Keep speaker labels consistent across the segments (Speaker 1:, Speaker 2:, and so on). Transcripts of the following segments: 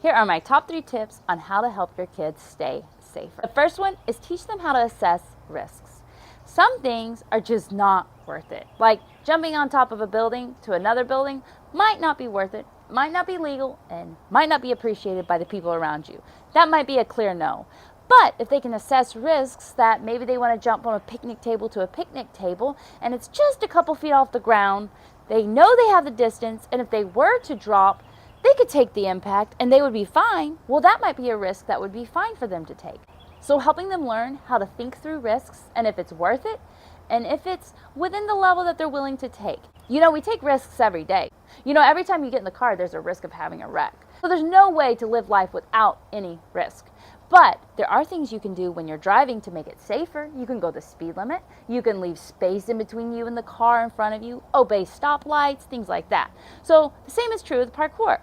Speaker 1: Here are my top 3 tips on how to help your kids stay safer. The first one is teach them how to assess risks. Some things are just not worth it. Like jumping on top of a building to another building might not be worth it, might not be legal, and might not be appreciated by the people around you. That might be a clear no. But if they can assess risks that maybe they want to jump from a picnic table to a picnic table and it's just a couple feet off the ground, they know they have the distance, and if they were to drop, they could take the impact and they would be fine. Well, that might be a risk that would be fine for them to take. So helping them learn how to think through risks and if it's worth it and if it's within the level that they're willing to take. You know, we take risks every day. You know, every time you get in the car, there's a risk of having a wreck. So there's no way to live life without any risk. But there are things you can do when you're driving to make it safer. You can go the speed limit. You can leave space in between you and the car in front of you, obey stoplights, things like that. So the same is true with parkour.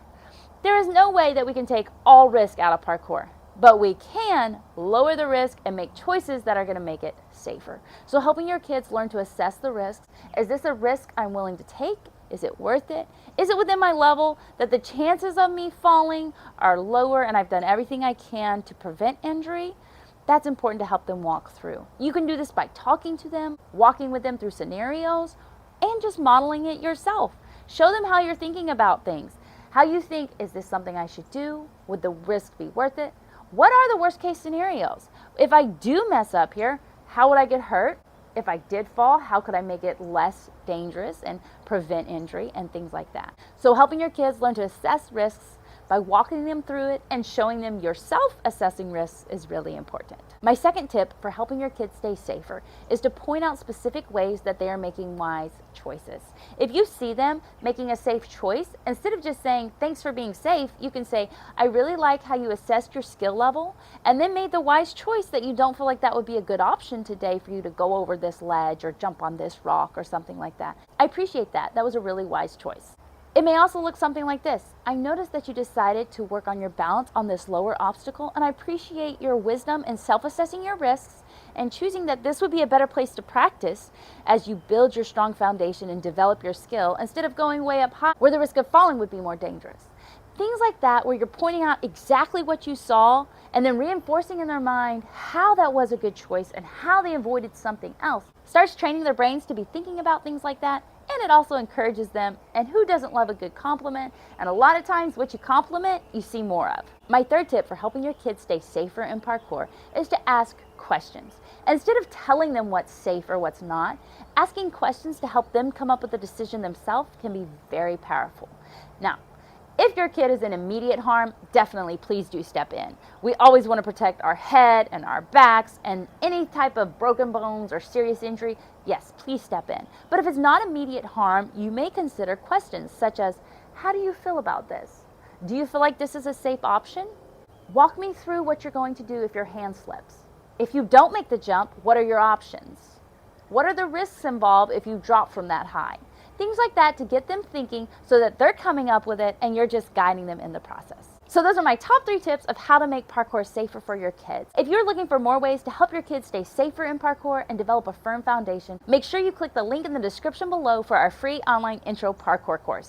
Speaker 1: There is no way that we can take all risk out of parkour, but we can lower the risk and make choices that are going to make it safer. So helping your kids learn to assess the risks. Is this a risk I'm willing to take? Is it worth it? Is it within my level that the chances of me falling are lower and I've done everything I can to prevent injury? That's important to help them walk through. You can do this by talking to them, walking with them through scenarios, and just modeling it yourself. Show them how you're thinking about things. How you think, is this something I should do? Would the risk be worth it? What are the worst case scenarios? If I do mess up here, how would I get hurt? If I did fall, how could I make it less dangerous and prevent injury and things like that? So helping your kids learn to assess risks by walking them through it and showing them yourself assessing risks is really important. My second tip for helping your kids stay safer is to point out specific ways that they are making wise choices. If you see them making a safe choice, instead of just saying, thanks for being safe, you can say, I really like how you assessed your skill level and then made the wise choice that you don't feel like that would be a good option today for you to go over this ledge or jump on this rock or something like that. I appreciate that. That was a really wise choice. It may also look something like this. I noticed that you decided to work on your balance on this lower obstacle, and I appreciate your wisdom in self-assessing your risks and choosing that this would be a better place to practice as you build your strong foundation and develop your skill instead of going way up high where the risk of falling would be more dangerous. Things like that where you're pointing out exactly what you saw and then reinforcing in their mind how that was a good choice and how they avoided something else starts training their brains to be thinking about things like that. And it also encourages them, and who doesn't love a good compliment? And a lot of times what you compliment, you see more of. My third tip for helping your kids stay safer in parkour is to ask questions. Instead of telling them what's safe or what's not, asking questions to help them come up with a decision themselves can be very powerful. Now, if your kid is in immediate harm, definitely please do step in. We always want to protect our head and our backs, and any type of broken bones or serious injury, yes, please step in. But if it's not immediate harm, you may consider questions such as, how do you feel about this? Do you feel like this is a safe option? Walk me through what you're going to do if your hand slips. If you don't make the jump, what are your options? What are the risks involved if you drop from that high? Things like that to get them thinking so that they're coming up with it and you're just guiding them in the process. So those are my top 3 tips of how to make parkour safer for your kids. If you're looking for more ways to help your kids stay safer in parkour and develop a firm foundation, make sure you click the link in the description below for our free online intro parkour course.